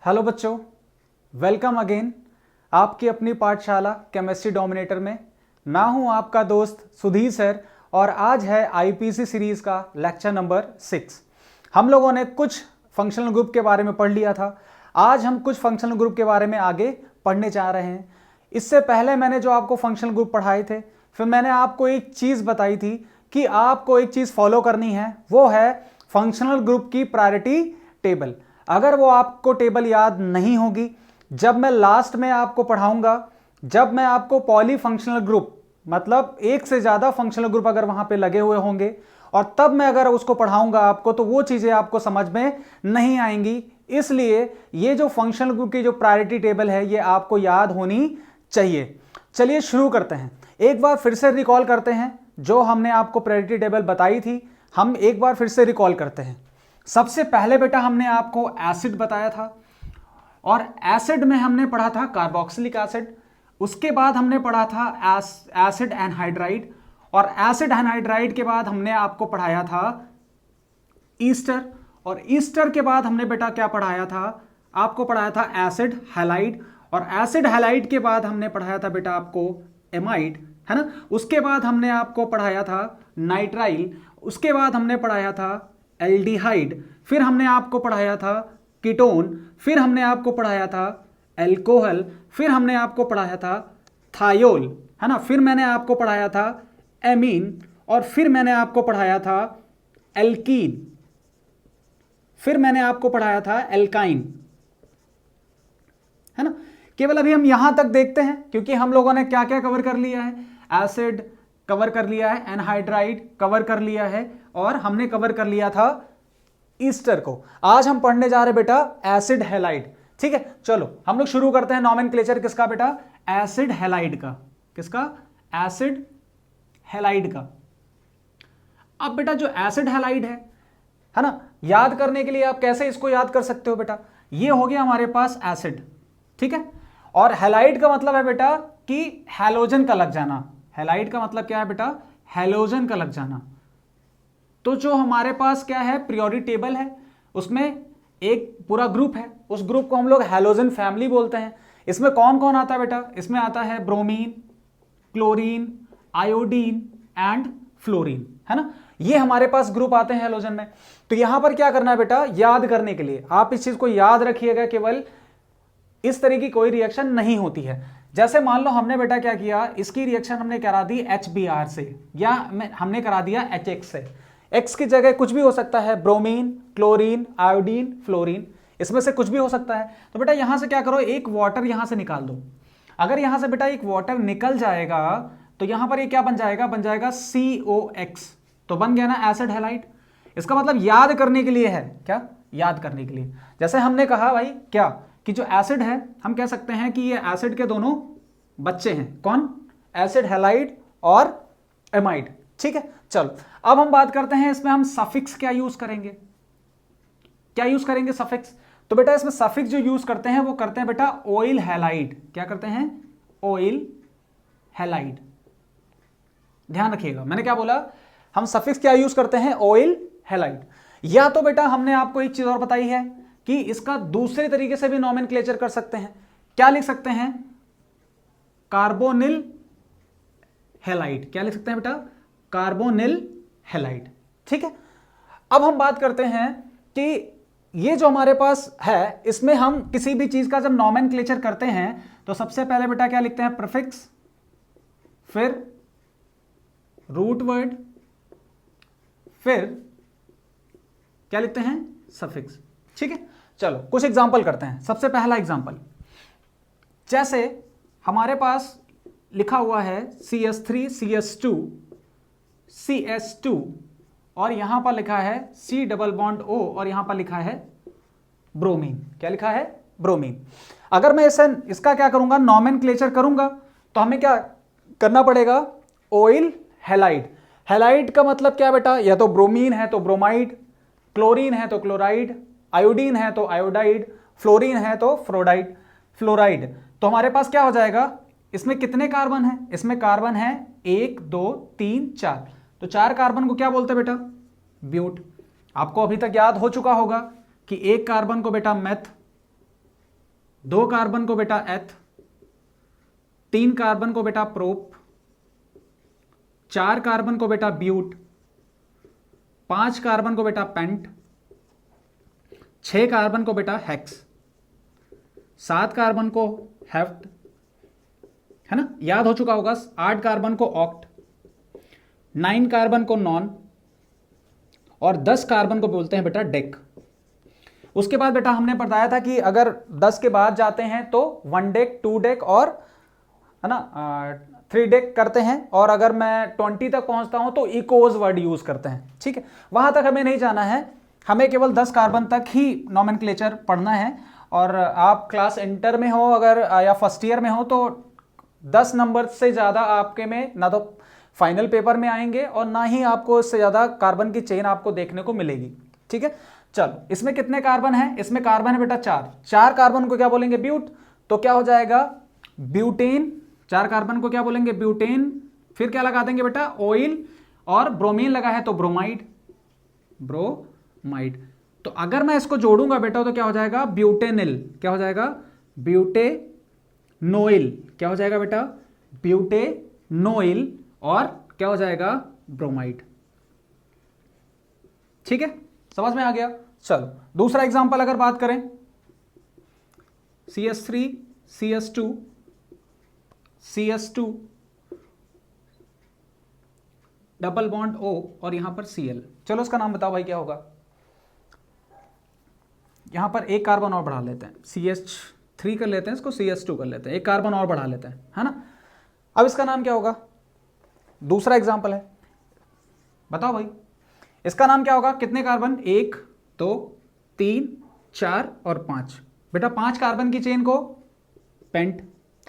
Hello बच्चों, welcome again आपकी अपनी पाठशाला केमिस्ट्री डोमिनेटर में। मैं हूं आपका दोस्त सुधीर सर और आज है आईपीसी सीरीज का लेक्चर नंबर 6। हम लोगों ने कुछ फंक्शनल ग्रुप के बारे में पढ़ लिया था। आज हम कुछ फंक्शनल ग्रुप के बारे में आगे पढ़ने जा रहे हैं। इससे पहले मैंने जो आपको फंक्शनल ग्रुप पढ़ाए थे, फिर मैंने आपको एक चीज़ बताई थी कि आपको एक चीज़ फॉलो करनी है, वो है फंक्शनल ग्रुप की प्रायोरिटी टेबल। अगर वो आपको टेबल याद नहीं होगी, जब मैं लास्ट में आपको पढ़ाऊंगा, जब मैं आपको पॉली फंक्शनल ग्रुप मतलब एक से ज्यादा फंक्शनल ग्रुप अगर वहां पे लगे हुए होंगे और तब मैं अगर उसको पढ़ाऊंगा आपको, तो वो चीजें आपको समझ में नहीं आएंगी। इसलिए ये जो फंक्शनल ग्रुप की जो प्रायोरिटी टेबल है, ये आपको याद होनी चाहिए। चलिए शुरू करते हैं। एक बार फिर से रिकॉल करते हैं जो हमने आपको प्रायोरिटी टेबल बताई थी। हम एक बार फिर से रिकॉल करते हैं। सबसे पहले बेटा हमने आपको एसिड बताया था और एसिड में हमने पढ़ा था कार्बोक्सिलिक एसिड। उसके बाद हमने पढ़ा था एसिड एनहाइड्राइड और एसिड एनहाइड्राइड के बाद हमने आपको पढ़ाया था ईस्टर और ईस्टर के बाद हमने बेटा क्या पढ़ाया था, आपको पढ़ाया था एसिड हैलाइड और एसिड हैलाइड के बाद हमने पढ़ाया था बेटा आपको एमाइड, है ना। उसके बाद हमने आपको पढ़ाया था नाइट्राइल, उसके बाद हमने पढ़ाया था एल्डिहाइड, फिर हमने आपको पढ़ाया था कीटोन, फिर हमने आपको पढ़ाया था एल्कोहल, फिर हमने आपको पढ़ाया था थायोल, है ना। फिर मैंने आपको पढ़ाया था एमीन और फिर मैंने आपको पढ़ाया था एल्कीन, फिर मैंने आपको पढ़ाया था एल्काइन, है ना। केवल अभी हम यहां तक देखते हैं क्योंकि हम लोगों ने क्या क्या कवर कर लिया है, एसिड कवर कर लिया है, एनहाइड्राइड कवर कर लिया है और हमने कवर कर लिया था ईस्टर को। आज हम पढ़ने जा रहे बेटा एसिड हैलाइड, ठीक है। चलो हम लोग शुरू करते हैं। नॉमेनक्लेचर किसका बेटा, एसिड हैलाइड का। किसका, एसिड हैलाइड का। अब बेटा जो एसिड हैलाइड है ना, याद करने के लिए आप कैसे इसको याद कर सकते हो बेटा, ये हो गया हमारे पास एसिड, ठीक है। और हैलाइड का मतलब है बेटा कि हैलोजन का लग जाना। हैलाइड का मतलब क्या है बेटा, हैलोजन का लग जाना। तो जो हमारे पास क्या है, पीरियोडिक टेबल है, उसमें एक पूरा ग्रुप है, उस ग्रुप को हम लोग हैलोजन फैमिली बोलते हैं। इसमें कौन कौन आता है बेटा, इसमें आता है bromine, chlorine, iodine and fluorine, है ना। ये हमारे पास ग्रुप आते हैं हैलोजन में। तो यहां पर क्या करना है बेटा, याद करने के लिए आप इस चीज को याद रखिएगा, केवल इस तरह की कोई रिएक्शन नहीं होती है। जैसे मान लो हमने बेटा क्या किया, इसकी रिएक्शन हमने करा दी HBr से या हमने करा दिया HX से। X की जगह कुछ भी हो सकता है, ब्रोमीन, क्लोरीन, आयोडीन, फ्लोरीन, इसमें से कुछ भी हो सकता है। तो बेटा यहां से क्या करो, एक वाटर यहां से निकाल दो। अगर यहां से बेटा एक वाटर निकल जाएगा तो यहां पर ये क्या बन जाएगा, बन जाएगा COX। तो बन गया ना एसिड हैलाइड। इसका मतलब याद करने के लिए है, क्या, याद करने के लिए। जैसे हमने कहा भाई क्या, कि जो एसिड है हम कह सकते हैं कि ये एसिड के दोनों बच्चे हैं। कौन, एसिड हैलाइड और एमाइड, ठीक है। चलो अब हम बात करते हैं इसमें हम सफिक्स क्या यूज करेंगे, क्या यूज करेंगे सफिक्स। तो बेटा इसमें सफिक्स जो यूज करते हैं वो करते हैं बेटा ऑयल हैलाइड। क्या करते हैं, ऑयल हैलाइड। ध्यान रखिएगा मैंने क्या बोला, हम सफिक्स क्या यूज करते हैं, ऑयल हैलाइड। या तो बेटा हमने आपको एक चीज और बताई है कि इसका दूसरे तरीके से भी नॉमेनक्लेचर कर सकते हैं। क्या लिख सकते हैं, कार्बोनिल हैलाइड। क्या लिख सकते हैं बेटा, कार्बोनिल हैलाइड, ठीक है। अब हम बात करते हैं कि ये जो हमारे पास है, इसमें हम किसी भी चीज का जब नॉमेनक्लेचर करते हैं तो सबसे पहले बेटा क्या लिखते हैं, प्रीफिक्स, फिर रूट वर्ड, फिर क्या लिखते हैं, सफिक्स, ठीक है। चलो कुछ एग्जांपल करते हैं। सबसे पहला एग्जांपल, जैसे हमारे पास लिखा हुआ है CS3 CS2 CS2 और यहां पर लिखा है C डबल बॉन्ड O और यहां पर लिखा है ब्रोमीन। क्या लिखा है, ब्रोमीन। अगर मैं इसका क्या करूंगा, नॉमेनक्लेचर करूंगा, तो हमें क्या करना पड़ेगा, ऑयल हैलाइड। हैलाइड का मतलब क्या बेटा, या तो ब्रोमीन है तो ब्रोमाइड, क्लोरीन है तो क्लोराइड, आयोडीन है तो आयोडाइड, फ्लोरीन है तो फ्लोराइड। तो हमारे पास क्या हो जाएगा, इसमें कितने कार्बन है, इसमें कार्बन है 1 2 3 4। तो 4 कार्बन को क्या बोलते हैं बेटा, ब्यूट। आपको अभी तक याद हो चुका होगा कि एक कार्बन को बेटा मेथ, 2 कार्बन को बेटा एथ, 3 कार्बन को बेटा प्रोप, 4 कार्बन को बेटा ब्यूट, 5 कार्बन को बेटा पेंट, 6 कार्बन को बेटा हेक्स, 7 कार्बन को हेफ्ट, है ना, याद हो चुका होगा। 8 कार्बन को ऑक्ट, 9 कार्बन को नॉन, और 10 कार्बन को बोलते हैं बेटा डेक। उसके बाद बेटा हमने बताया था कि अगर 10 के बाद जाते हैं तो 1 डेक, 2 डेक और, है ना, 3 डेक करते हैं, और अगर मैं 20 तक पहुंचता हूं तो इकोज वर्ड यूज करते हैं। ठीक है, वहां तक हमें नहीं जाना है, हमें केवल 10 कार्बन तक ही नॉमेनक्लेचर पढ़ना है। और आप क्लास इंटर में हो अगर या फर्स्ट ईयर में हो तो 10 नंबर से ज़्यादा आपके में ना तो फाइनल पेपर में आएंगे और ना ही आपको इससे ज़्यादा कार्बन की चेन आपको देखने को मिलेगी। ठीक है, चलो इसमें कितने कार्बन है? इसमें कार्बन है बेटा 4 कार्बन को क्या बोलेंगे? ब्यूट। तो क्या हो जाएगा? ब्यूटेन। 4 कार्बन को क्या बोलेंगे? ब्यूटेन। फिर क्या लगा देंगे बेटा? ऑयल। और ब्रोमीन लगा है तो ब्रोमाइड, ब्रोमाइड। तो अगर मैं इसको जोड़ूंगा बेटा तो क्या हो जाएगा? ब्यूटेनिल। क्या हो जाएगा? ब्यूटेनोइल। क्या हो जाएगा बेटा? ब्यूटेनोइल। और क्या हो जाएगा? ब्रोमाइड। ठीक है, समझ में आ गया। चलो दूसरा एग्जांपल अगर बात करें, CS3 CS2 CS2 double bond O और यहां पर Cl। चलो इसका नाम बताओ भाई क्या होगा? यहां पर एक कार्बन और बढ़ा लेते हैं, CH3 कर लेते हैं, इसको CS2 कर लेते हैं, एक कार्बन और बढ़ा लेते हैं, है ना। अब इसका नाम क्या होगा? दूसरा एग्जांपल है, बताओ भाई इसका नाम क्या होगा? कितने कार्बन? 1 2 3 4 और 5। बेटा 5 कार्बन की चेन को पेंट,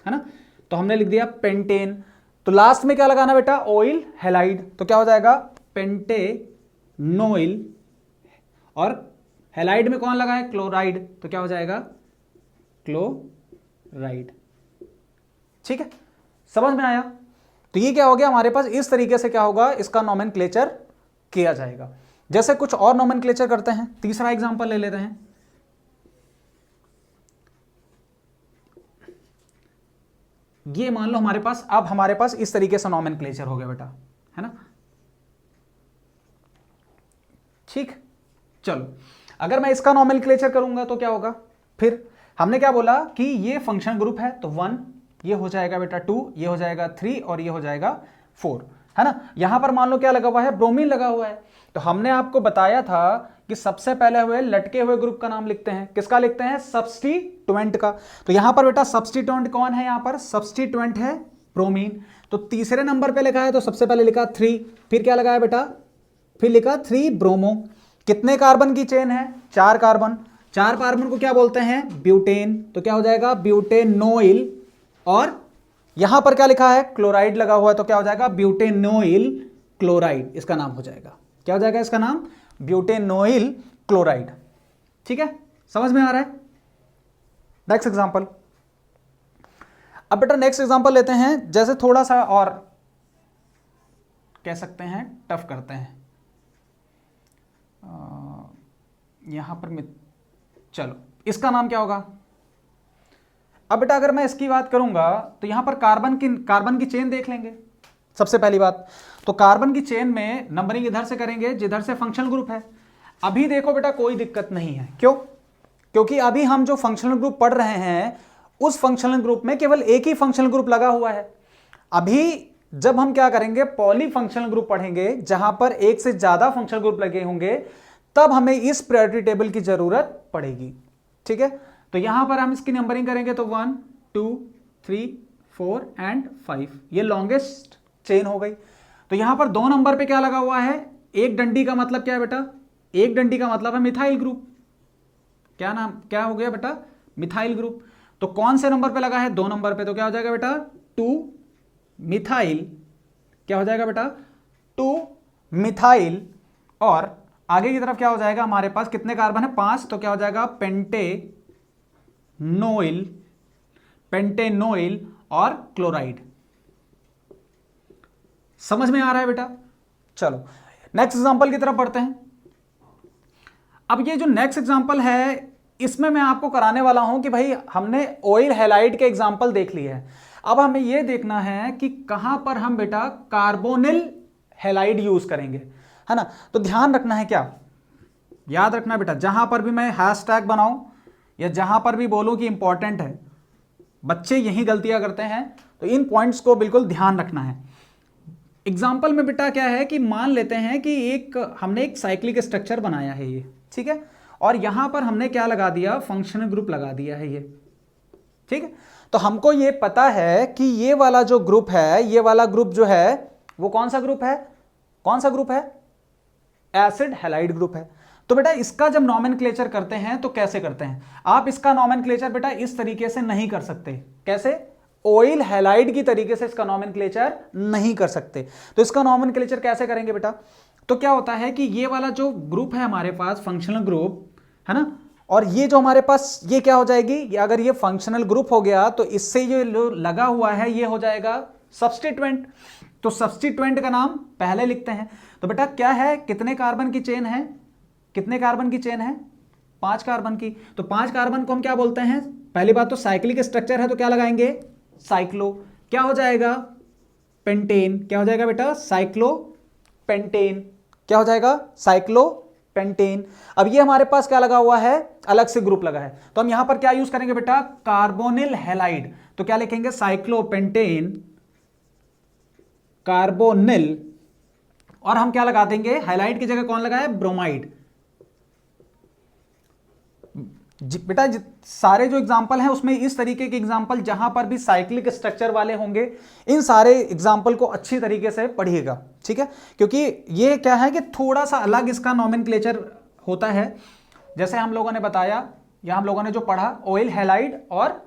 है ना, तो हमने लिख दिया पेंटेन। तो लास्ट में क्या लगाना बेटा? Oil halide. तो क्या हो जाएगा? पेंटेनोइल। और हैलाइड में कौन लगा है? क्लोराइड। तो क्या हो जाएगा? क्लोराइड। ठीक है, समझ में आया। तो ये क्या हो गया हमारे पास? इस तरीके से क्या होगा? इसका नॉमेनक्लेचर किया जाएगा। जैसे कुछ और नॉमेनक्लेचर करते हैं, तीसरा एग्जांपल ले लेते हैं। ये मान लो हमारे पास, अब हमारे पास इस तरीके से नॉमेनक्लेचर हो गया बेटा, है ना। ठीक, चलो अगर मैं इसका नॉमेनक्लेचर करूंगा तो क्या होगा? फिर हमने क्या बोला कि ये फंक्शन ग्रुप है, तो 1 ये हो जाएगा बेटा 2, ये हो जाएगा 3 और ये हो जाएगा 4, है ना। यहां पर मान लो क्या लगा हुआ है? ब्रोमीन लगा हुआ है। तो हमने आपको बताया था कि सबसे पहले हुए लटके हुए ग्रुप का नाम लिखते हैं। किसका लिखते हैं? सब्स्टिट्यूएंट का। तो यहां पर बेटा सब्स्टिट्यूएंट कौन है? यहां पर सब्स्टिट्यूएंट है ब्रोमीन। तो तीसरे नंबर पे लिखा है तो सबसे पहले लिखा 3, फिर क्या लगाया बेटा? फिर लिखा 3 ब्रोमो। कितने कार्बन की चेन है? 4 कार्बन। 4 कार्बन को क्या बोलते हैं? ब्यूटेन। तो क्या हो जाएगा? ब्यूटेनोइल। और यहां पर क्या लिखा है? क्लोराइड लगा हुआ है, तो क्या हो जाएगा? ब्यूटेनोइल क्लोराइड इसका नाम हो जाएगा। क्या हो जाएगा इसका नाम? ब्यूटेनोइल क्लोराइड। ठीक है, समझ में आ रहा है। Next example. अब बेटा नेक्स्ट एग्जांपल लेते हैं, जैसे थोड़ा सा और कह सकते हैं टफ करते हैं। यहां पर चलो इसका नाम क्या होगा? अब बेटा अगर मैं इसकी बात करूंगा तो यहां पर कार्बन की चेन देख लेंगे। सबसे पहली बात तो कार्बन की चेन में नंबरिंग इधर से करेंगे जिधर से फंक्शनल ग्रुप है। अभी देखो बेटा कोई दिक्कत नहीं है। क्यों? क्योंकि अभी हम जो फंक्शनल ग्रुप पढ़ रहे हैं उस फंक्शनल ग्रुप में केवल एक ही फंक्शनल ग्रुप लगा हुआ है। अभी जब हम क्या करेंगे? पॉली फंक्शनल ग्रुप पढ़ेंगे जहां पर एक से ज्यादा फंक्शनल ग्रुप लगे होंगे, तब हमें इस प्रायोरिटी टेबल की जरूरत पड़ेगी। ठीक है, तो यहां पर हम इसकी नंबरिंग करेंगे तो 1 2 3 4 एंड 5, ये लॉन्गेस्ट चेन हो गई। तो यहां पर 2 नंबर पे क्या लगा हुआ है? एक डंडी का मतलब क्या है बेटा? एक डंडी का मतलब है मिथाइल ग्रुप। क्या नाम क्या हो गया बेटा? Methyl group. तो कौन से नंबर पे लगा है? 2 नंबर पे। तो क्या हो जाएगा बेटा? 2 मिथाइल। क्या हो जाएगा बेटा? 2 मिथाइल। और आगे की तरफ क्या हो जाएगा? हमारे पास कितने कार्बन है? 5। तो क्या हो जाएगा? पेंटेनोइल और क्लोराइड। समझ में आ रहा है बेटा? चलो नेक्स्ट एग्जांपल की तरफ बढ़ते हैं। अब ये जो नेक्स्ट एग्जांपल है इसमें मैं आपको कराने वाला हूं कि भाई हमने ऑयल हैलाइड के एग्जाम्पल देख लिए हैं, अब हमें यह देखना है कि कहां पर हम बेटा कार्बोनिल हैलाइड यूज करेंगे, है ना। तो ध्यान रखना है, क्या याद रखना बेटा, जहां पर भी मैं हैशटैग बनाऊं या जहां पर भी बोलूं कि इंपॉर्टेंट है, बच्चे यही गलतियां करते हैं, तो इन पॉइंट्स को बिल्कुल ध्यान रखना है। एग्जाम्पल में बेटा क्या है कि मान लेते हैं कि हमने एक साइक्लिक स्ट्रक्चर बनाया है ये, ठीक है, और यहां पर हमने क्या लगा दिया, फंक्शनल ग्रुप लगा दिया है ये, ठीक है। तो हमको ये पता है कि ये वाला जो ग्रुप है, ये वाला ग्रुप जो है वो कौन सा ग्रुप है, कौन सा ग्रुप है, एसिड हैलाइड ग्रुप है। तो बेटा इसका जब नॉमेनक्लेचर करते हैं तो कैसे करते हैं, आप इसका नॉमेनक्लेचर बेटा इस तरीके से नहीं कर सकते, कैसे, ऑयल हैलाइड की तरीके से इसका नॉमेनक्लेचर नहीं कर सकते। तो इसका नॉमेनक्लेचर कैसे करेंगे बेटा, तो क्या होता है कि ये वाला जो ग्रुप है हमारे पास फंक्शनल ग्रुप, है ना, और ये जो हमारे पास ये क्या हो जाएगी, अगर ये फंक्शनल ग्रुप हो गया तो इससे ये जो लगा हुआ है ये हो जाएगा सब्स्टिट्यूएंट। तो सब्स्टिट्यूएंट का नाम पहले लिखते हैं। तो बेटा क्या है, कितने कार्बन की चेन है, कितने कार्बन की चेन है, 5 कार्बन की। तो 5 कार्बन को हम क्या बोलते हैं, पहली बात तो साइक्लिक स्ट्रक्चर है तो क्या लगाएंगे, साइक्लो, क्या हो जाएगा, पेंटेन, क्या हो जाएगा बेटा, साइक्लो पेंटेन, क्या हो जाएगा, साइक्लो पेंटेन। अब ये हमारे पास क्या लगा हुआ है, अलग से ग्रुप लगा है, तो हम यहां पर क्या यूज करेंगे बेटा, कार्बोनिल हैलाइड। तो क्या लिखेंगे, साइक्लोपेंटेन कार्बोनिल, और हम क्या लगा देंगे, हाइलाइट की जगह कौन लगा है, ब्रोमाइड। बेटा सारे जो एग्जाम्पल हैं उसमें इस तरीके के एग्जाम्पल जहां पर भी साइक्लिक स्ट्रक्चर वाले होंगे, इन सारे एग्जाम्पल को अच्छी तरीके से पढ़िएगा, ठीक है, क्योंकि ये क्या है कि थोड़ा सा अलग इसका नॉमेनक्लेचर होता है। जैसे हम लोगों ने बताया या हम लोगों ने जो पढ़ा, ऑयल हैलाइड और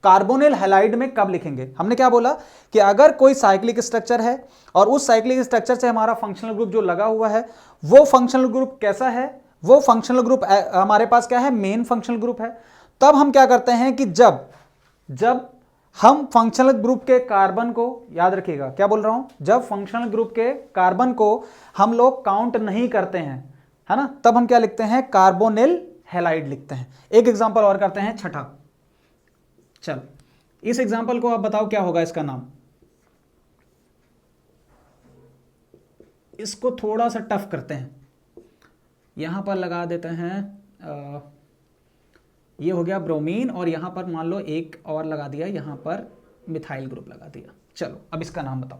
कार्बोनिल हैलाइड में कब लिखेंगे, हमने क्या बोला कि अगर कोई साइक्लिक स्ट्रक्चर है और उस साइक्लिक स्ट्रक्चर से हमारा फंक्शनल ग्रुप जो लगा हुआ है वो फंक्शनल ग्रुप कैसा है, वो फंक्शनल ग्रुप हमारे पास क्या है, मेन फंक्शनल ग्रुप है, तब हम क्या करते हैं कि जब हम फंक्शनल ग्रुप के कार्बन को, याद रखिएगा क्या बोल रहा हूं, जब फंक्शनल ग्रुप के कार्बन को हम लोग काउंट नहीं करते हैं, है ना, तब हम क्या लिखते हैं, कार्बोनिल हैलाइड लिखते हैं। एक एग्जांपल और करते हैं, छठा, चलो इस एग्जांपल को आप बताओ क्या होगा इसका नाम, इसको थोड़ा सा टफ करते हैं, यहां पर लगा देते हैं, ये हो गया ब्रोमीन, और यहां पर मान लो एक और लगा दिया, यहां पर मिथाइल ग्रुप लगा दिया। चलो अब इसका नाम बताओ,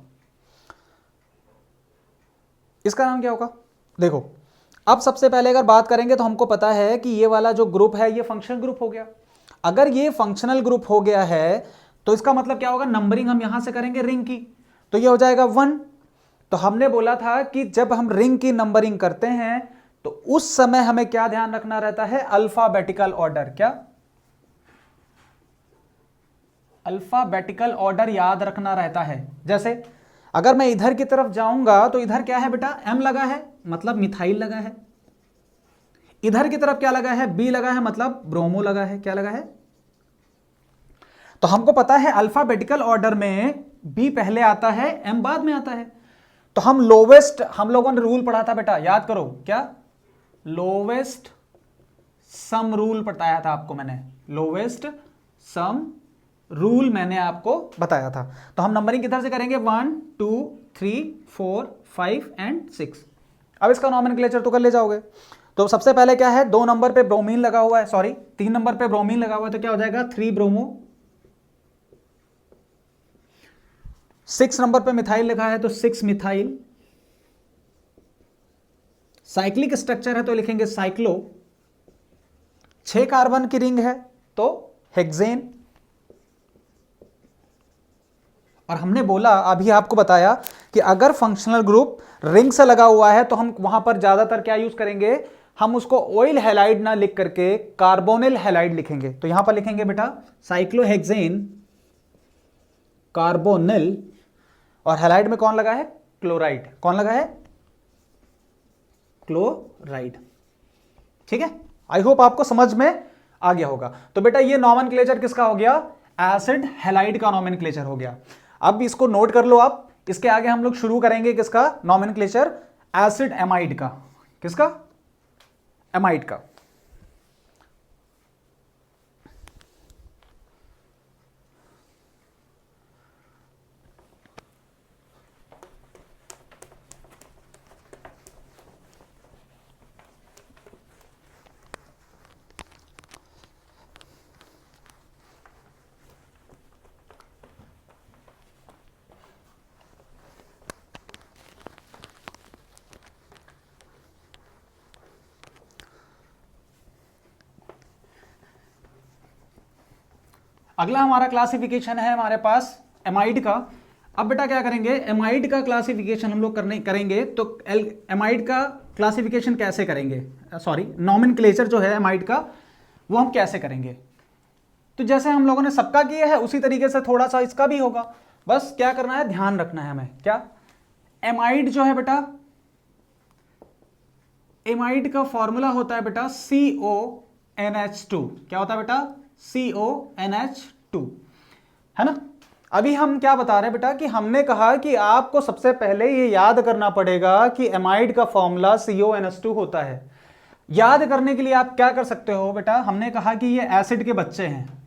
इसका नाम क्या होगा, देखो अब सबसे पहले अगर बात करेंगे तो हमको पता है कि ये वाला जो ग्रुप है ये फंक्शनल ग्रुप हो गया। अगर ये फंक्शनल ग्रुप हो गया है तो इसका मतलब क्या होगा, नंबरिंग हम यहां से करेंगे रिंग की, तो ये हो जाएगा 1। तो हमने बोला था कि जब हम रिंग की नंबरिंग करते हैं तो उस समय हमें क्या ध्यान रखना रहता है, अल्फाबेटिकल ऑर्डर, क्या अल्फाबेटिकल ऑर्डर याद रखना रहता है। जैसे अगर मैं इधर की तरफ जाऊंगा तो इधर क्या है बेटा, M लगा है मतलब मिथाइल लगा है, इधर की तरफ क्या लगा है, B लगा है मतलब ब्रोमो लगा है, क्या लगा है। तो हमको पता है अल्फाबेटिकल ऑर्डर में B पहले आता है, M बाद में आता है। तो हम लोवेस्ट, हम लोगों ने रूल पढ़ा था बेटा, याद करो, क्या लोवेस्ट सम रूल बताया था आपको मैंने, लोवेस्ट सम रूल मैंने आपको बताया था। तो हम नंबरिंग किधर से करेंगे, 1 2 3 4 5 एंड 6। अब इसका नॉमेनक्लेचर तो कर ले जाओगे। तो सबसे पहले क्या है, 2 नंबर पे ब्रोमीन लगा हुआ है, सॉरी 3 नंबर पे ब्रोमीन लगा हुआ है, तो क्या हो जाएगा 3 ब्रोमो। 6 नंबर पे मिथाइल लिखा है तो 6 मिथाइल। साइक्लिक स्ट्रक्चर है तो लिखेंगे साइक्लो। 6 कार्बन की रिंग है तो हेक्सेन। और हमने बोला, अभी आपको बताया कि अगर फंक्शनल ग्रुप रिंग से लगा हुआ है तो हम वहां पर ज्यादातर क्या यूज करेंगे, हम उसको ऑयल हैलाइड ना लिख करके कार्बोनिल हैलाइड लिखेंगे। तो यहां पर लिखेंगे बेटा साइक्लोहेक्सेन कार्बोनिल, और हैलाइड में कौन लगा है, क्लोराइड, कौन लगा है, क्लोराइड। ठीक है, आई होप आपको समझ में आ गया होगा। तो बेटा ये नॉमेनक्लेचर किसका हो गया, एसिड हैलाइड का नॉमेनक्लेचर हो गया। अब इसको नोट कर लो आप, इसके आगे हम लोग शुरू करेंगे किसका नॉमेनक्लेचर, एसिड एमाइड का। किसका, एमाइड का। अगला हमारा क्लासिफिकेशन है हमारे पास एमाइड का। अब बेटा क्या करेंगे, एमाइड का क्लासिफिकेशन हम लोग करेंगे। तो एमाइड का क्लासिफिकेशन कैसे करेंगे, सॉरी नॉमेनक्लेचर जो है एमाइड का वो हम कैसे करेंगे। तो जैसे हम लोगों ने सबका किया है उसी तरीके से थोड़ा सा इसका भी होगा। बस क्या करना है, ध्यान रखना है हमें, क्या एमाइड जो है बेटा, एमाइड का फॉर्मूला होता है बेटा CONH2। क्या होता है बेटा, CONH2, है ना। अभी हम क्या बता रहे हैं बेटा कि हमने कहा कि आपको सबसे पहले ये याद करना पड़ेगा कि एमाइड का फॉर्मूला CONH2 होता है। याद करने के लिए आप क्या कर सकते हो बेटा, हमने कहा कि ये एसिड के बच्चे हैं,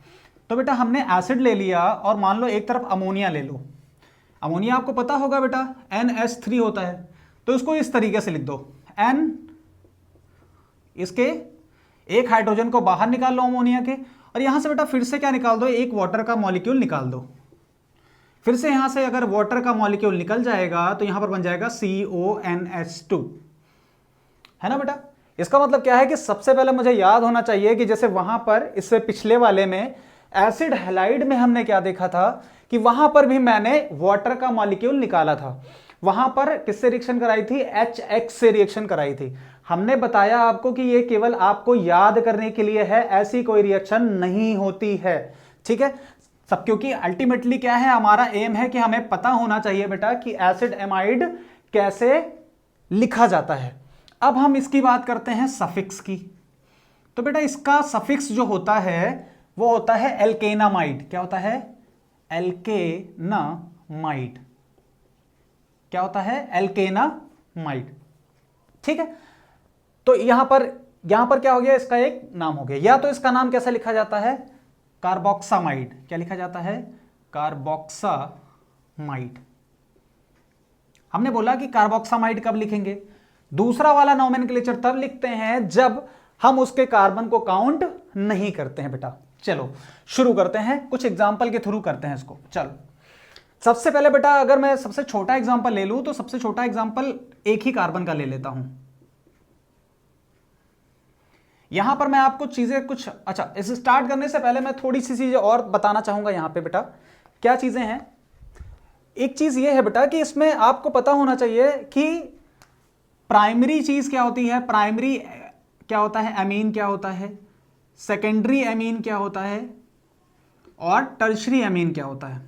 तो बेटा हमने एसिड ले लिया और मान लो एक तरफ अमोनिया ले लो। अमोनिया आपको पता होगा बेटा NH3 होता है, तो इसको इस तरीके से लिख दो N, इसके एक हाइड्रोजन को बाहर निकाल लो अमोनिया के, और यहां से बेटा फिर से क्या निकाल दो, एक वाटर का मॉलिक्यूल निकाल दो। फिर से यहां से अगर वाटर का मॉलिक्यूल निकल जाएगा तो यहां पर बन जाएगा CONH2, है ना बेटा। इसका मतलब क्या है कि सबसे पहले मुझे याद होना चाहिए कि जैसे वहां पर इससे पिछले वाले में एसिड हैलाइड में हमने क्या देखा था कि वहां पर भी मैंने वाटर का मॉलिक्यूल निकाला था। वहां पर किससे रिएक्शन कराई थी, HX से रिएक्शन कराई थी। हमने बताया आपको कि ये केवल आपको याद करने के लिए है, ऐसी कोई रिएक्शन नहीं होती है, ठीक है सब। क्योंकि अल्टीमेटली क्या है, हमारा एम है कि हमें पता होना चाहिए बेटा कि एसिड एमाइड कैसे लिखा जाता है। अब हम इसकी बात करते हैं सफिक्स की। तो बेटा इसका सफिक्स जो होता है वो होता है एल्केनामाइड। क्या होता है, एल्केनामाइड। क्या होता है, एल्केनामाइड, ठीक है। तो यहां पर क्या हो गया, इसका एक नाम हो गया। या तो इसका नाम कैसा लिखा जाता है, कार्बोक्सामाइड। क्या लिखा जाता है, कार्बोक्सामाइड। हमने बोला कि कार्बोक्सामाइड कब लिखेंगे, दूसरा वाला नोमेनक्लेचर तब लिखते हैं जब हम उसके कार्बन को काउंट नहीं करते हैं बेटा। चलो शुरू करते हैं, कुछ एग्जांपल के थ्रू करते हैं इसको। चलो सबसे पहले बेटा अगर मैं सबसे छोटा एग्जांपल ले लूं तो सबसे छोटा एग्जांपल एक ही कार्बन का ले लेता हूं। यहां पर मैं आपको चीजें कुछ, अच्छा इस स्टार्ट करने से पहले मैं थोड़ी सी चीजें और बताना चाहूंगा यहां पे बेटा। क्या चीजें हैं, एक चीज ये है बेटा कि इसमें आपको पता होना चाहिए कि प्राइमरी चीज क्या होती है, प्राइमरी क्या होता है, एमीन क्या होता है, सेकेंडरी एमीन क्या होता है, और टर्शरी एमीन क्या होता है।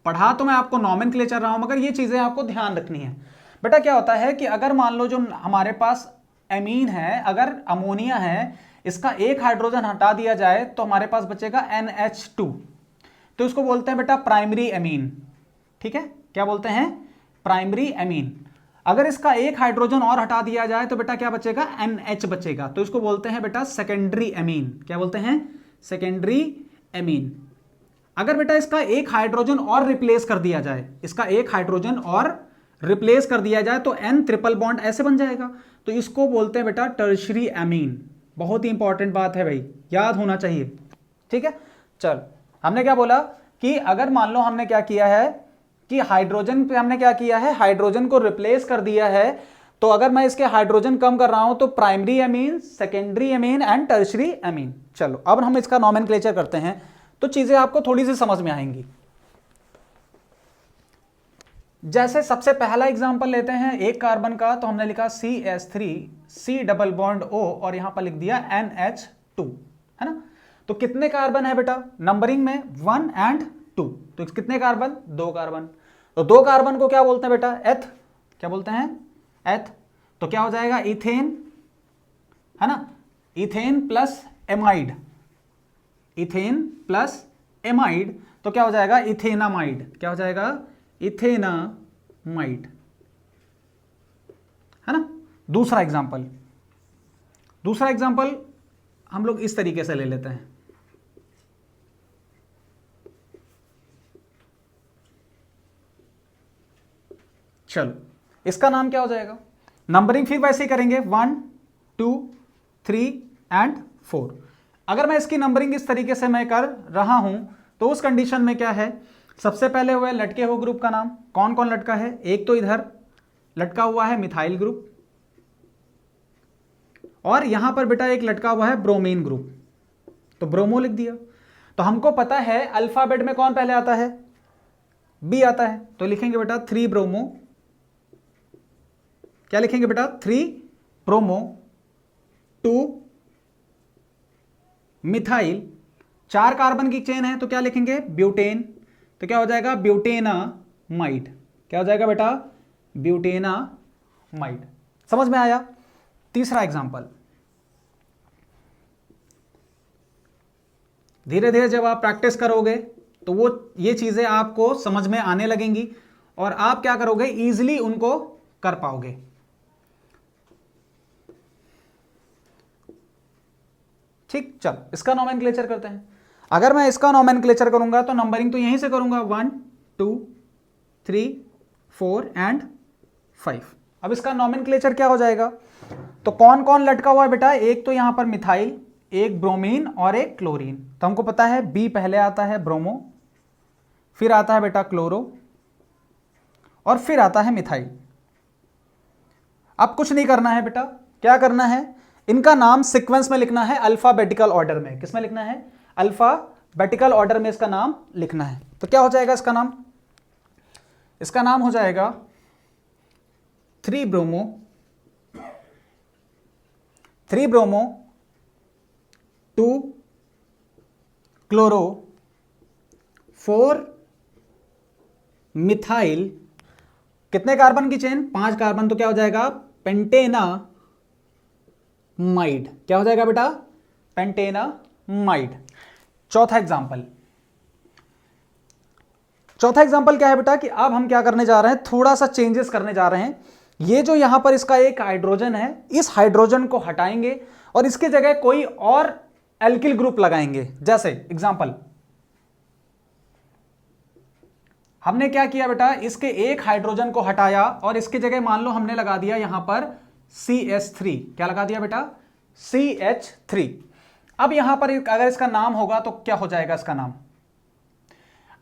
पढ़ा तो मैं आपको नॉमेनक्लेचर रहा हूं, मगर ये चीजें आपको ध्यान रखनी है बेटा। क्या होता है कि अगर मान लो जो हमारे पास एमीन है, अगर अमोनिया है, इसका एक हाइड्रोजन हटा दिया जाए तो हमारे पास बचेगा NH2, तो इसको बोलते हैं बेटा प्राइमरी एमीन, ठीक है। क्या बोलते हैं, प्राइमरी एमीन। अगर इसका एक हाइड्रोजन और हटा दिया जाए तो बेटा क्या बचेगा, NH बचेगा, तो इसको बोलते हैं बेटा सेकेंडरी एमीन। क्या बोलते हैं, सेकेंडरी एमीन। अगर बेटा इसका एक हाइड्रोजन और रिप्लेस कर दिया जाए, इसका एक हाइड्रोजन और रिप्लेस कर दिया जाए तो N ट्रिपल बॉन्ड ऐसे बन जाएगा, तो इसको बोलते हैं बेटा टर्शरी एमीन। बहुत ही इंपॉर्टेंट बात है भाई, याद होना चाहिए, ठीक है। चल हमने क्या बोला कि अगर मान लो हमने क्या किया है कि हाइड्रोजन पे हमने क्या किया है, हाइड्रोजन को रिप्लेस कर दिया है, तो अगर मैं इसके हाइड्रोजन कम कर रहा हूं तो primary amine, secondary amine and tertiary amine. चलो अब हम इसका नॉमेनक्लेचर करते हैं तो चीजें आपको थोड़ी सी समझ में आएंगी। जैसे सबसे पहला एग्जांपल लेते हैं एक कार्बन का, तो हमने लिखा CH3 C double bond O और यहां पर लिख दिया NH2, है ना। तो कितने कार्बन है बेटा, नंबरिंग में 1 and 2, तो कितने कार्बन, 2 कार्बन। तो 2 कार्बन को क्या बोलते हैं बेटा, एथ। क्या बोलते हैं, एथ। तो क्या हो जाएगा, इथेन, है ना, ethane plus amide, ethane plus amide, तो क्या हो जाएगा, इथेनामाइड। क्या हो जाएगा, इथेनामाइड, है ना। दूसरा एग्जांपल हम लोग इस तरीके से ले लेते हैं। चलो इसका नाम क्या हो जाएगा, नंबरिंग फिर वैसे ही करेंगे 1 2 3 एंड 4। अगर मैं इसकी नंबरिंग इस तरीके से मैं कर रहा हूं तो उस कंडीशन में क्या है, सबसे पहले हुआ लटके हुए ग्रुप का नाम, कौन कौन लटका है, एक तो इधर लटका हुआ है मिथाइल ग्रुप, और यहां पर बेटा एक लटका हुआ है ब्रोमीन ग्रुप, तो ब्रोमो लिख दिया। तो हमको पता है अल्फाबेट में कौन पहले आता है, बी आता है, तो लिखेंगे बेटा 3 ब्रोमो, क्या लिखेंगे बेटा 3 ब्रोमो 2 मिथाइल, 4 कार्बन की चेन है तो क्या लिखेंगे ब्यूटेन, तो क्या हो जाएगा ब्यूटेनामाइड, क्या हो जाएगा बेटा ब्यूटेनामाइड। समझ में आया। तीसरा एग्जांपल, धीरे धीरे जब आप प्रैक्टिस करोगे तो वो ये चीजें आपको समझ में आने लगेंगी और आप क्या करोगे, इजीली उनको कर पाओगे। ठीक, चल इसका नोमेनक्लेचर करते हैं। अगर मैं इसका नोमेनक्लेचर करूंगा तो नंबरिंग तो यहीं से करूंगा 1 2 3 4 एंड 5। अब इसका नोमेनक्लेचर क्या हो जाएगा, तो कौन कौन लटका हुआ है बेटा, एक तो यहां पर मिथाइल, एक ब्रोमीन और एक क्लोरीन। तो हमको पता है बी पहले आता है ब्रोमो, फिर आता है बेटा क्लोरो और फिर आता है मिथाइल। अब कुछ नहीं करना है बेटा, क्या करना है, इनका नाम सीक्वेंस में लिखना है, अल्फाबेटिकल ऑर्डर में। किसमें लिखना है, अल्फाबेटिकल ऑर्डर में इसका नाम लिखना है। तो क्या हो जाएगा इसका नाम, इसका नाम हो जाएगा 3 ब्रोमो 2 क्लोरो 4 मिथाइल, कितने कार्बन की चेन, 5 कार्बन, तो क्या हो जाएगा पेंटेनामाइड, क्या हो जाएगा बेटा पेंटेनामाइड। चौथा एग्जांपल क्या है बेटा कि अब हम क्या करने जा रहे हैं, थोड़ा सा चेंजेस करने जा रहे हैं। ये जो यहां पर इसका एक हाइड्रोजन है, इस हाइड्रोजन को हटाएंगे और इसकी जगह कोई और एल्किल ग्रुप लगाएंगे। जैसे एग्जांपल, हमने क्या किया बेटा, इसके एक हाइड्रोजन को हटाया और इसकी जगह मान लो हमने लगा दिया यहां पर CH3, क्या लगा दिया बेटा CH3। अब यहां पर अगर इसका नाम होगा तो क्या हो जाएगा इसका नाम,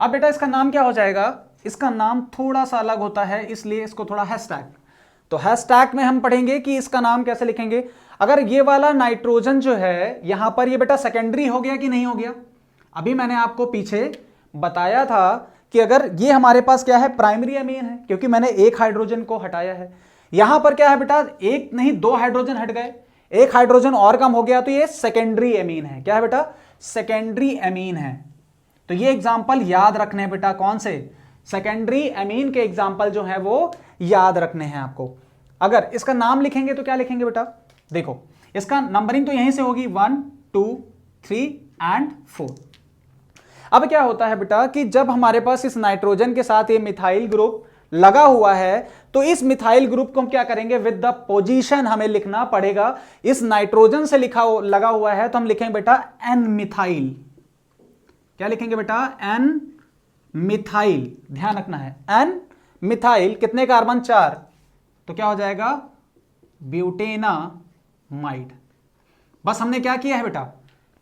अब बेटा इसका नाम क्या हो जाएगा, इसका नाम थोड़ा सा अलग होता है, इसलिए इसको थोड़ा हैशटैग, तो हैशटैग में हम पढ़ेंगे कि इसका नाम कैसे लिखेंगे। अगर ये वाला नाइट्रोजन जो है यहां पर, ये बेटा सेकेंडरी हो गया कि नहीं हो गया, अभी मैंने आपको पीछे बताया था कि अगर ये हमारे पास क्या है प्राइमरी अमीन है, क्योंकि मैंने एक हाइड्रोजन को हटाया है। यहां पर क्या है बेटा, एक नहीं 2 हाइड्रोजन हट गए, एक हाइड्रोजन और कम हो गया, तो ये सेकेंडरी अमीन है। क्या है बेटा सेकेंडरी अमीन है। तो ये एग्जांपल याद रखने हैं बेटा, कौन से सेकेंडरी अमीन के एग्जांपल जो है वो याद रखने हैं आपको। अगर इसका नाम लिखेंगे तो क्या लिखेंगे बेटा, देखो इसका नंबरिंग तो यहीं से होगी 1 2 3 एंड 4। अब क्या होता है बेटा कि जब हमारे पास इस नाइट्रोजन के साथ ये मिथाइल ग्रुप लगा हुआ है, तो इस मिथाइल ग्रुप को हम क्या करेंगे, विद द पोजीशन हमें लिखना पड़ेगा। इस नाइट्रोजन से लगा हुआ है तो हम लिखेंगे बेटा एन मिथाइल, क्या लिखेंगे बेटा एन मिथाइल, ध्यान रखना है एन मिथाइल, कितने कार्बन 4, तो क्या हो जाएगा ब्यूटेनामाइड। बस हमने क्या किया है बेटा,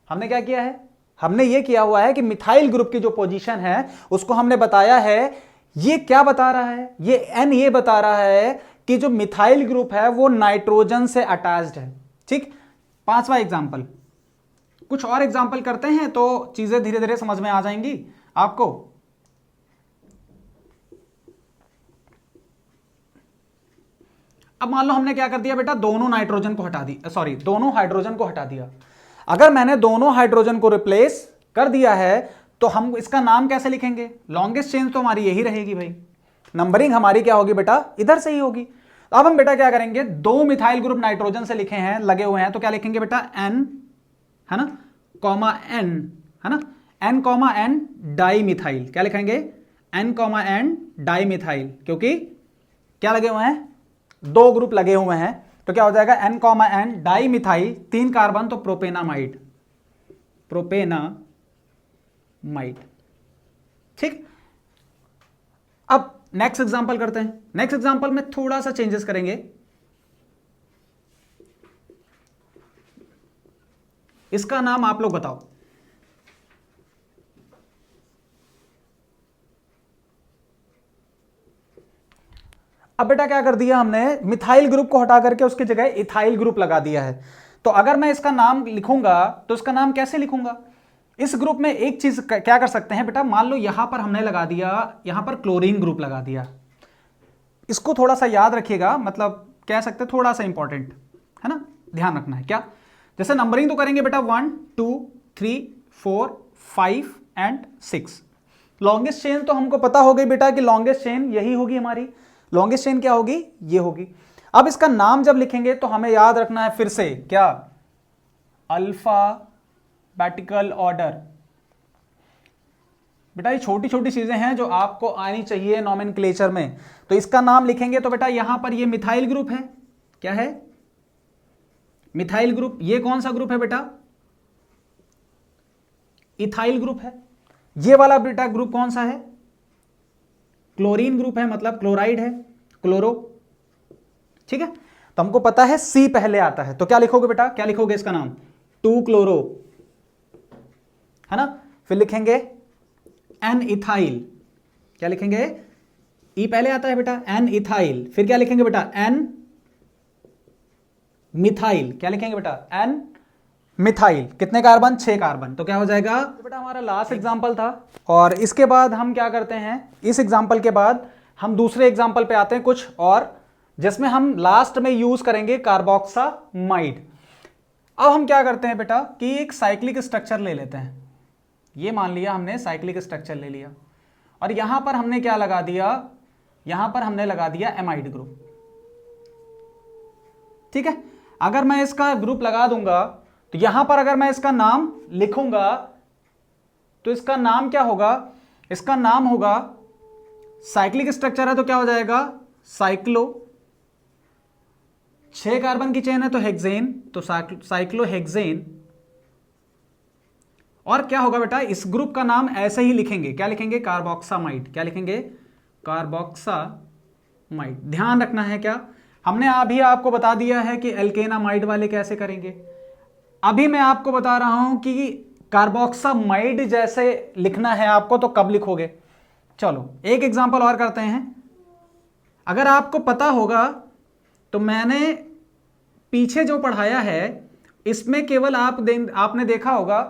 हमने क्या किया है, हमने ये किया हुआ है कि मिथाइल ग्रुप की जो पोजीशन है उसको हमने बताया है। ये क्या बता रहा है, ये एन ये बता रहा है कि जो मिथाइल ग्रुप है वो नाइट्रोजन से अटैच्ड है। ठीक, 5वां एग्जांपल, कुछ और एग्जांपल करते हैं तो चीजें धीरे धीरे समझ में आ जाएंगी आपको। अब मान लो हमने क्या कर दिया बेटा, दोनों नाइट्रोजन को हटा दी, सॉरी दोनों हाइड्रोजन को हटा दिया। अगर मैंने दोनों हाइड्रोजन को रिप्लेस कर दिया है तो हम इसका नाम कैसे लिखेंगे, लॉन्गेस्ट चेंज तो हमारी यही रहेगी भाई, नंबरिंग हमारी क्या होगी बेटा इधर से ही होगी। अब हम बेटा क्या करेंगे, 2 मिथाइल ग्रुप नाइट्रोजन से लिखे हैं, लगे हुए हैं, तो क्या लिखेंगे बेटा एन, है ना, कॉमा एन, है ना, N comma N di methyl, क्या लिखेंगे N comma N di methyl, क्योंकि क्या लगे हुए हैं 2 ग्रुप लगे हुए हैं, तो क्या हो जाएगा N comma N di methyl, 3 carbon तो प्रोपेनामाइड, प्रोपेनामाइड। ठीक, अब नेक्स्ट एग्जांपल करते हैं। नेक्स्ट एग्जांपल में थोड़ा सा चेंजेस करेंगे। इसका नाम आप लोग बताओ, अब बेटा क्या कर दिया हमने, मिथाइल ग्रुप को हटा करके उसकी जगह इथाइल ग्रुप लगा दिया है। तो अगर मैं इसका नाम लिखूंगा तो इसका नाम कैसे लिखूंगा, इस ग्रुप में एक चीज क्या कर सकते हैं बेटा, मान लो यहां पर हमने लगा दिया, यहां पर क्लोरीन ग्रुप लगा दिया, इसको थोड़ा सा याद रखिएगा, मतलब कह सकते हैं थोड़ा सा इंपॉर्टेंट है ना, ध्यान रखना है। क्या, जैसे नंबरिंग तो करेंगे बेटा 1 2 3 4 5 एंड 6। लॉन्गेस्ट चेन तो हमको पता हो गई बेटा कि लॉन्गेस्ट चेन यही होगी हमारी, लॉन्गेस्ट चेन क्या होगी, ये होगी। अब इसका नाम जब लिखेंगे तो हमें याद रखना है फिर से क्या, अल्फाबेटिकल ऑर्डर। बेटा ये छोटी छोटी चीजें हैं जो आपको आनी चाहिए नॉमेनक्लेचर में। तो इसका नाम लिखेंगे तो बेटा यहां पर ये मिथाइल ग्रुप है, क्या है, मिथाइल ग्रुप। ये कौन सा ग्रुप है बेटा, इथाइल ग्रुप है। ये वाला बेटा ग्रुप कौन सा है, क्लोरीन ग्रुप है, मतलब क्लोराइड है, क्लोरो, ठीक है। तो हमको पता है सी पहले आता है, तो क्या लिखोगे बेटा, क्या लिखोगे इसका नाम, 2 क्लोरो, है ना। फिर लिखेंगे एन इथाइल, क्या लिखेंगे, ई पहले आता है बेटा, एन इथाइल। फिर क्या लिखेंगे बेटा, एन मिथाइल, क्या लिखेंगे बेटा, एन मिथाइल। कितने कार्बन, 6 कार्बन। तो क्या हो जाएगा, तो बेटा हमारा लास्ट एग्जांपल था। और इसके बाद हम क्या करते हैं, इस एग्जांपल के बाद हम दूसरे एग्जांपल पे आते हैं कुछ और, जिसमें हम लास्ट में यूज करेंगे कार्बोक्सामाइड। अब हम क्या करते हैं बेटा कि एक साइक्लिक स्ट्रक्चर ले लेते हैं। ये मान लिया हमने साइक्लिक स्ट्रक्चर ले लिया और यहां पर हमने क्या लगा दिया, यहां पर हमने लगा दिया एमाइड ग्रुप, ठीक है। अगर मैं इसका ग्रुप लगा दूंगा तो यहां पर अगर मैं इसका नाम लिखूंगा तो इसका नाम क्या होगा, इसका नाम होगा, साइक्लिक स्ट्रक्चर है तो क्या हो जाएगा, साइक्लो, 6 कार्बन की चेन है तो हेक्सेन, तो साइक्लोहेक्सेन। और क्या होगा बेटा, इस ग्रुप का नाम ऐसे ही लिखेंगे, क्या लिखेंगे, कार्बोक्सामाइड, क्या लिखेंगे, कार्बोक्सामाइड। ध्यान रखना है क्या, हमने अभी आपको बता दिया है कि एल्केनामाइड वाले कैसे करेंगे। अभी मैं आपको बता रहा हूं कि कार्बोक्सामाइड जैसे लिखना है आपको तो कब लिखोगे। चलो एक एग्जांपल और करते हैं। अगर आपको पता होगा तो मैंने पीछे जो पढ़ाया है इसमें केवल आपने देखा होगा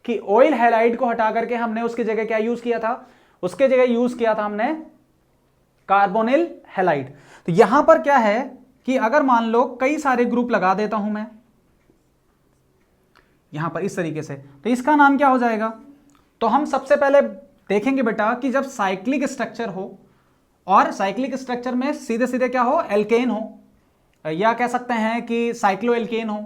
कि ऑयल हैलाइड को हटा करके हमने उसकी जगह क्या यूज किया था, उसके जगह यूज किया था हमने कार्बोनिल हैलाइड। तो यहां पर क्या है कि अगर मान लो कई सारे ग्रुप लगा देता हूं मैं यहां पर इस तरीके से, तो इसका नाम क्या हो जाएगा। तो हम सबसे पहले देखेंगे बेटा कि जब साइक्लिक स्ट्रक्चर हो और साइक्लिक स्ट्रक्चर में सीधे सीधे क्या हो, एल्केन हो या कह सकते हैं कि साइक्लो एल्केन हो,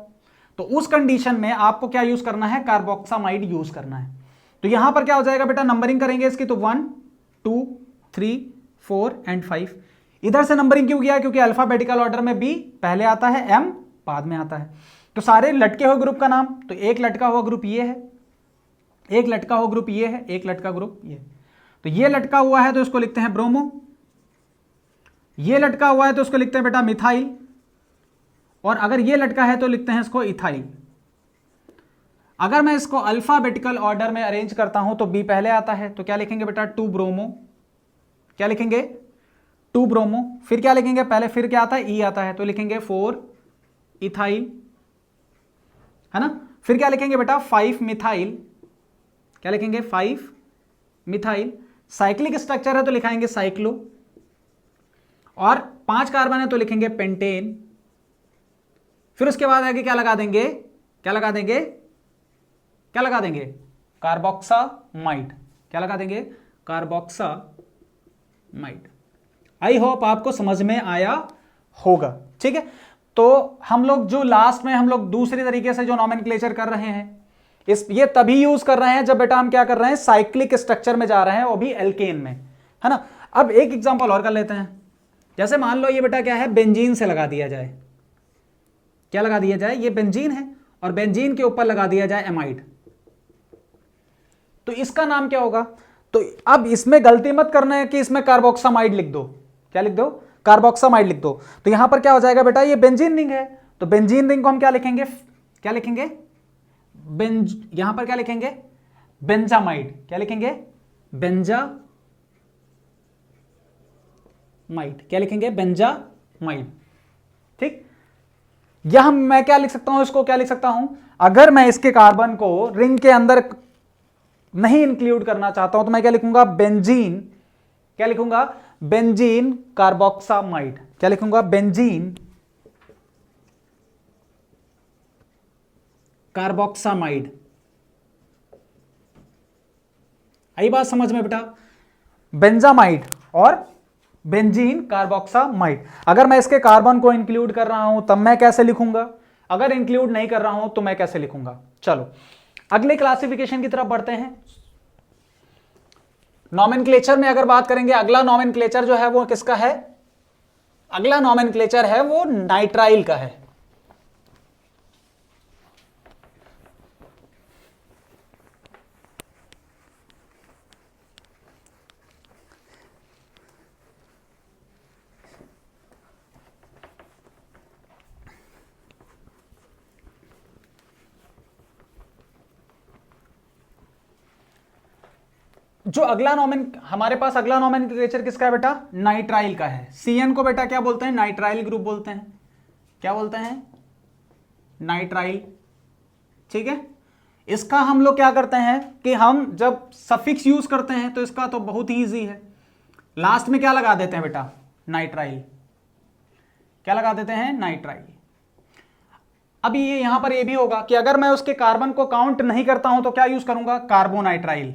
तो उस कंडीशन में आपको क्या यूज करना है, कार्बोक्सामाइड यूज करना है। तो यहां पर क्या हो जाएगा बेटा, नंबरिंग करेंगे इसकी तो 1 2 3 4 एंड 5। इधर से नंबरिंग क्यों किया, क्योंकि अल्फाबेटिकल ऑर्डर में बी पहले आता है, एम बाद में आता है। तो सारे लटके हुए ग्रुप का नाम, तो एक लटका हुआ ग्रुप ये है, एक लटका हुआ ग्रुप ये है, एक लटका ग्रुप ये। तो ये लटका हुआ है तो इसको लिखते हैं ब्रोमो, ये लटका हुआ है तो इसको लिखते हैं बेटा मिथाइल, और अगर ये लटका है तो लिखते हैं इसको इथाइल। अगर मैं इसको अल्फाबेटिकल ऑर्डर में अरेंज करता हूं तो बी पहले आता है, तो क्या लिखेंगे बेटा 2 ब्रोमो, क्या लिखेंगे 2 ब्रोमो। फिर क्या लिखेंगे, पहले फिर क्या आता है, ई आता है तो लिखेंगे 4 इथाइल, है ना। फिर क्या लिखेंगे बेटा 5 मिथाइल, क्या लिखेंगे 5 मिथाइल। साइक्लिक स्ट्रक्चर है तो लिखाएंगे साइक्लो, और 5 कार्बन है तो लिखेंगे पेंटेन। फिर उसके बाद आगे क्या लगा देंगे, क्या लगा देंगे, क्या लगा देंगे, कार्बोक्सामाइड, क्या लगा देंगे, कार्बोक्सामाइड। आई होप आपको समझ में आया होगा, ठीक है। तो हम लोग जो लास्ट में हम लोग दूसरी तरीके से जो नॉमेनक्लेचर कर रहे हैं, ये तभी यूज कर रहे हैं जब बेटा हम क्या कर रहे हैं, साइक्लिक स्ट्रक्चर में जा रहे हैं, वो भी एल्केन में, है ना। अब एक एग्जांपल और कर लेते हैं। जैसे मान लो ये बेटा क्या है, बेंजीन से लगा दिया जाए, क्या लगा दिया जाए, ये बेंजीन है और बेंजीन के ऊपर लगा दिया जाए एमाइड, तो इसका नाम क्या होगा। तो अब इसमें गलती मत करना है कि इसमें कार्बोक्सामाइड लिख दो, क्या लिख दो, कार्बोक्सामाइड लिख दो। तो यहां पर क्या हो जाएगा बेटा, ये बेंजीन रिंग है, तो बेंजीन रिंग को हम क्या लिखेंगे, क्या लिखेंगे, यहां पर क्या लिखेंगे, बेंजामाइड, क्या लिखेंगे, बेंजामाइड, क्या लिखेंगे, बेंजामाइड, ठीक। यह मैं क्या लिख सकता हूं, इसको क्या लिख सकता हूं, अगर मैं इसके कार्बन को रिंग के अंदर नहीं इंक्लूड करना चाहता हूं तो मैं क्या लिखूंगा, बेंजीन, क्या लिखूंगा, बेंजीन कार्बोक्सामाइड, क्या लिखूंगा, बेंजीन कार्बोक्सामाइड। आई बात समझ में बेटा, बेंजामाइड और बेंजीन कार्बोक्सामाइड। अगर मैं इसके कार्बन को इंक्लूड कर रहा हूं तब मैं कैसे लिखूंगा, अगर इंक्लूड नहीं कर रहा हूं तो मैं कैसे लिखूंगा। चलो अगले क्लासिफिकेशन की तरफ बढ़ते हैं। नॉमेनक्लेचर में अगर बात करेंगे, अगला नॉमेनक्लेचर जो है वो किसका है, अगला नॉमेनक्लेचर है वो नाइट्राइल का है। जो अगला हमारे पास अगला नॉमेनक्लेचर किसका है बेटा, नाइट्राइल का है। सीएन को बेटा क्या बोलते हैं, नाइट्राइल ग्रुप बोलते हैं। क्या बोलते हैं, नाइट्राइल। ठीक है, इसका हम लोग क्या करते हैं कि हम जब सफिक्स यूज करते हैं तो इसका तो बहुत ही ईजी है, लास्ट में क्या लगा देते हैं बेटा, नाइट्राइल। क्या लगा देते हैं, नाइट्राइल। अब ये यहां पर ये भी होगा कि अगर मैं उसके कार्बन को काउंट नहीं करता हूं तो क्या यूज करूंगा, कार्बोनाइट्राइल।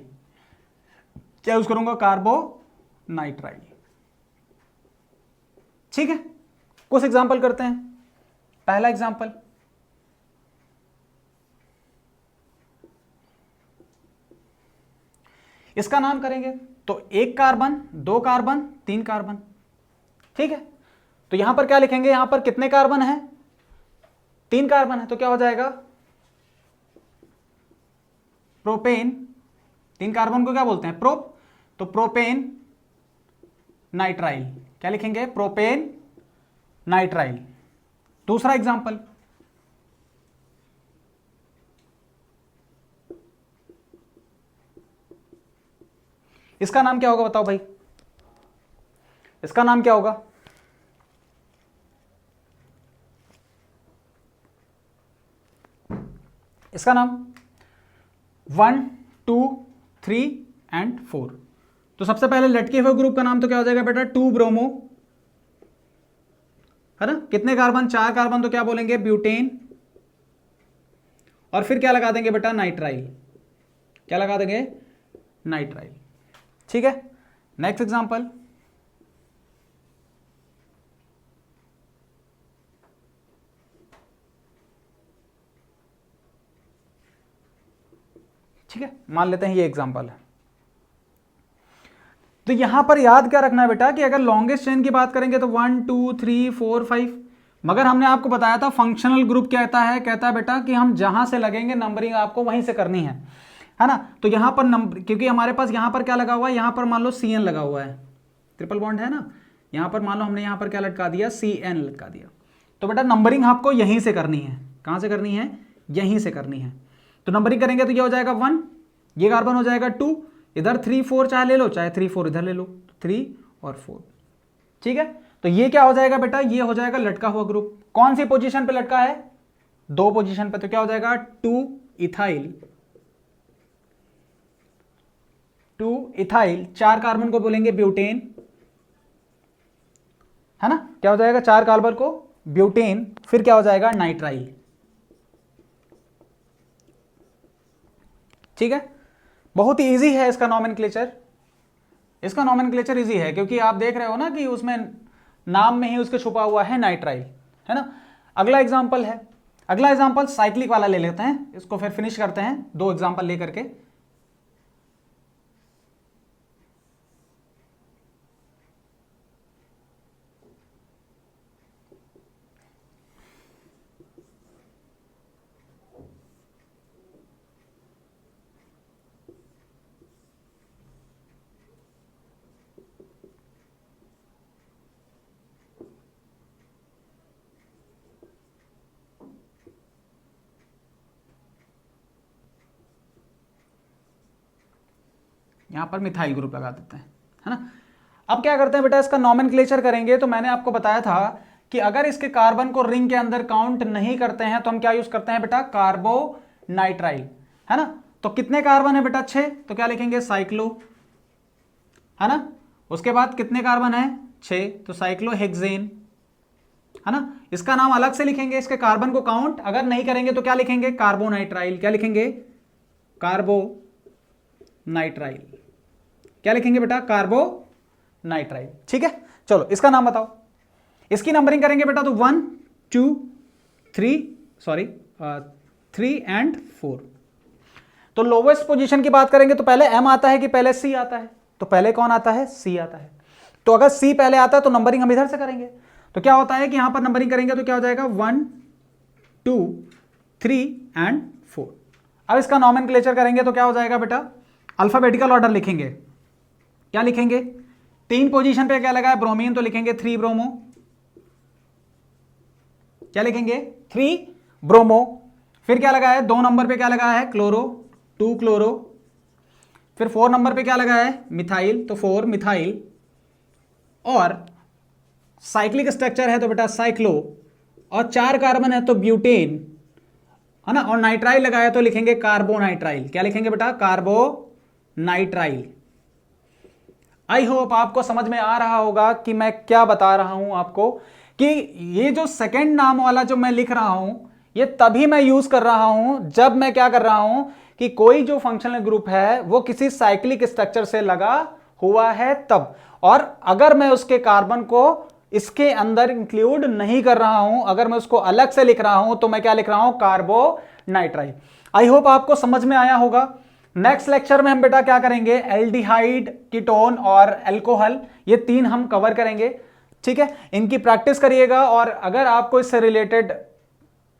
क्या यूज करूंगा, कार्बोनाइट्राइल। ठीक है, कुछ एग्जांपल करते हैं। पहला एग्जांपल, इसका नाम करेंगे तो एक कार्बन, दो कार्बन, तीन कार्बन। ठीक है, तो यहां पर क्या लिखेंगे, यहां पर कितने कार्बन है, तीन कार्बन है, तो क्या हो जाएगा, प्रोपेन। तीन कार्बन को क्या बोलते हैं, प्रोप, तो प्रोपेन नाइट्राइल। क्या लिखेंगे, प्रोपेन नाइट्राइल। दूसरा एग्जांपल, इसका नाम क्या होगा बताओ भाई, इसका नाम क्या होगा, इसका नाम 1 2 3 एंड 4। तो सबसे पहले लटके हुए ग्रुप का नाम तो क्या हो जाएगा बेटा, 2 ब्रोमो, है ना। कितने कार्बन, 4 कार्बन, तो क्या बोलेंगे, ब्यूटेन। और फिर क्या लगा देंगे बेटा, नाइट्राइल। क्या लगा देंगे, नाइट्राइल। ठीक है, नेक्स्ट एग्जांपल, ठीक है, मान लेते हैं ये एग्जांपल है। तो यहां पर याद क्या रखना है बेटा कि अगर लॉन्गेस्ट चेन की बात करेंगे तो 1 2 3 4 5, मगर हमने आपको बताया था फंक्शनल ग्रुप कहता है बेटा कि हम जहां से लगेंगे नंबरिंग आपको वहीं से करनी है ना। तो यहां पर नंबर, क्योंकि हमारे पास यहां पर क्या लगा हुआ है, यहां पर मान लो CN लगा हुआ है, ट्रिपल बॉन्ड है ना, यहां पर मान लो हमने यहां पर क्या लटका दिया, CN लटका दिया। तो बेटा नंबरिंग आपको यहीं से करनी है, कहां से करनी है, यहीं से करनी है। तो नंबरिंग करेंगे तो ये हो जाएगा 1, ये कार्बन हो जाएगा 2, इधर 3 4 चाहे ले लो, चाहे 3 4 इधर ले लो, 3 और 4। ठीक है, तो ये क्या हो जाएगा बेटा, ये हो जाएगा लटका हुआ ग्रुप। कौन सी पोजीशन पे लटका है, 2 पोजीशन पे, तो क्या हो जाएगा 2 इथाइल। 2 इथाइल, 4 कार्बन को बोलेंगे ब्यूटेन, है ना। क्या हो जाएगा, 4 कार्बन को ब्यूटेन, फिर क्या हो जाएगा, नाइट्राइल। ठीक है, बहुत ही इजी है इसका नॉमेनक्लेचर। इसका नॉमेनक्लेचर इजी है क्योंकि आप देख रहे हो ना कि उसमें नाम में ही उसके छुपा हुआ है नाइट्राइल, है ना। अगला एग्जांपल है, अगला एग्जांपल साइक्लिक वाला ले लेते हैं, इसको फिर फिनिश करते हैं 2 एग्जांपल लेकर के। यहां पर मिथाइल ग्रुप लगा देते हैं, है ना। अब क्या करते हैं बेटा, इसका नॉमेनक्लेचर करेंगे तो मैंने आपको बताया था कि अगर इसके कार्बन को रिंग के अंदर काउंट नहीं करते हैं तो हम क्या यूज करते हैं बेटा, कार्बोनाइट्राइल, है ना। तो कितने कार्बन है बेटा 6, तो क्या लिखेंगे साइक्लो, है ना। उसके बाद कितने कार्बन है 6, तो साइक्लोहेक्सेन, है ना। इसका नाम अलग से लिखेंगे, इसके कार्बन को काउंट अगर नहीं करेंगे तो क्या लिखेंगे कार्बोनाइट्राइल, क्या लिखेंगे कार्बोनाइट्राइल, क्या लिखेंगे बेटा कार्बोनाइट्राइल। ठीक है, चलो इसका नाम बताओ। इसकी नंबरिंग करेंगे बेटा तो 1 2 3 एंड 4। तो लोवेस्ट पोजीशन की बात करेंगे तो पहले एम आता है कि पहले सी आता है, तो पहले कौन आता है सी आता है। तो अगर सी पहले आता है तो नंबरिंग हम इधर से करेंगे, तो क्या होता है कि यहां पर नंबरिंग करेंगे तो क्या हो जाएगा 1 2 3 एंड 4। अब इसका नॉमेनक्लेचर करेंगे तो क्या हो जाएगा बेटा अल्फाबेटिकल ऑर्डर लिखेंगे, क्या लिखेंगे 3 पोजीशन पे क्या लगा है ब्रोमीन, तो लिखेंगे 3 ब्रोमो, क्या लिखेंगे 3 ब्रोमो। फिर क्या लगा है 2 नंबर पे क्या लगा है क्लोरो, 2 क्लोरो। फिर 4 नंबर पे क्या लगा है मिथाइल, तो 4 मिथाइल। और साइक्लिक स्ट्रक्चर है तो बेटा साइक्लो, और 4 कार्बन है तो ब्यूटेन, है ना। और नाइट्राइल लगाया तो लिखेंगे कार्बोनाइट्राइल, क्या लिखेंगे बेटा कार्बोनाइट्राइल। आई होप आपको समझ में आ रहा होगा कि मैं क्या बता रहा हूं आपको, कि ये जो सेकंड नाम वाला जो मैं लिख रहा हूं ये तभी मैं यूज कर रहा हूं जब मैं क्या कर रहा हूं कि कोई जो फंक्शनल ग्रुप है वो किसी साइक्लिक स्ट्रक्चर से लगा हुआ है तब, और अगर मैं उसके कार्बन को इसके अंदर इंक्लूड नहीं कर रहा हूं, अगर मैं उसको अलग से लिख रहा हूं तो मैं क्या लिख रहा हूं कार्बोनाइट्राइल। आई होप आपको समझ में आया होगा। नेक्स्ट लेक्चर में हम बेटा क्या करेंगे एल्डिहाइड, कीटोन और अल्कोहल, ये 3 हम कवर करेंगे। ठीक है, इनकी प्रैक्टिस करिएगा, और अगर आपको इससे रिलेटेड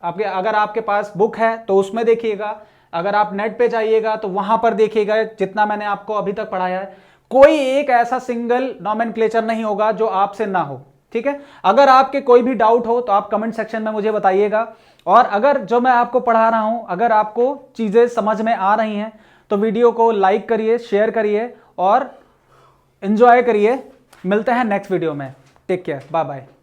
अगर आपके पास बुक है तो उसमें देखिएगा, अगर आप नेट पे जाइएगा तो वहां पर देखिएगा जितना मैंने आपको अभी तक पढ़ाया है। कोई एक ऐसा सिंगल नॉमेनक्लेचर नहीं होगा जो आपसे ना हो। ठीक है, अगर आपके कोई भी डाउट हो तो आप कमेंट सेक्शन में मुझे बताइएगा, और अगर जो मैं आपको पढ़ा रहा हूं अगर आपको चीजें समझ में आ रही हैं तो वीडियो को लाइक करिए, शेयर करिए और एंजॉय करिए। मिलते हैं नेक्स्ट वीडियो में, टेक केयर, बाय बाय।